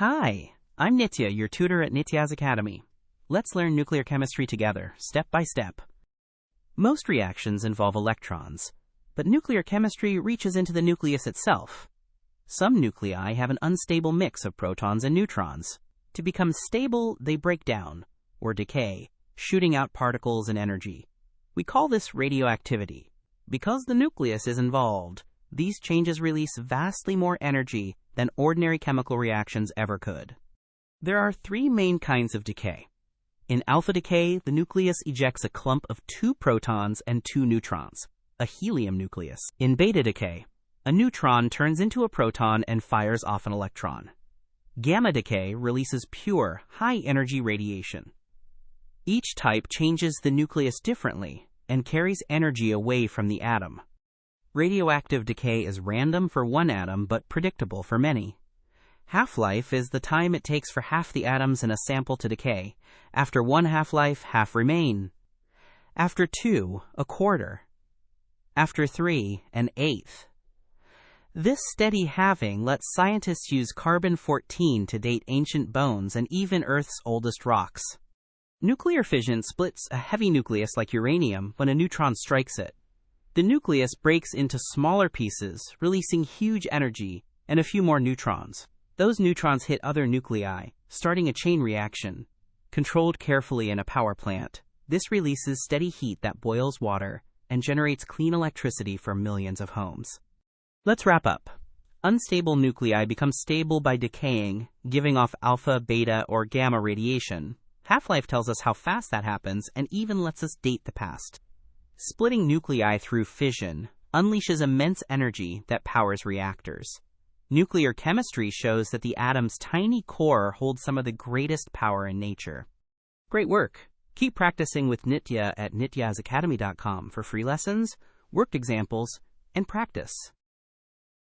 Hi, I'm Nitya, your tutor at Nityaz Academy. Let's learn nuclear chemistry together, step by step. Most reactions involve electrons, but nuclear chemistry reaches into the nucleus itself. Some nuclei have an unstable mix of protons and neutrons. To become stable, they break down, or decay, shooting out particles and energy. We call this radioactivity. Because the nucleus is involved, these changes release vastly more energy than ordinary chemical reactions ever could. There are three main kinds of decay. In alpha decay, the nucleus ejects a clump of 2 protons and 2 neutrons, a helium nucleus. In beta decay, a neutron turns into a proton and fires off an electron. Gamma decay releases pure, high-energy radiation. Each type changes the nucleus differently and carries energy away from the atom. Radioactive decay is random for one atom but predictable for many. Half-life is the time it takes for half the atoms in a sample to decay. After one half-life, half remain. After 2, a quarter. After 3, an eighth. This steady halving lets scientists use carbon-14 to date ancient bones and even Earth's oldest rocks. Nuclear fission splits a heavy nucleus like uranium when a neutron strikes it. The nucleus breaks into smaller pieces, releasing huge energy and a few more neutrons. Those neutrons hit other nuclei, starting a chain reaction. Controlled carefully in a power plant, this releases steady heat that boils water and generates clean electricity for millions of homes. Let's wrap up. Unstable nuclei become stable by decaying, giving off alpha, beta, or gamma radiation. Half-life tells us how fast that happens and even lets us date the past. Splitting nuclei through fission unleashes immense energy that powers reactors. Nuclear chemistry shows that the atom's tiny core holds some of the greatest power in nature. Great work! Keep practicing with Nitya at nityazacademy.com for free lessons, worked examples, and practice.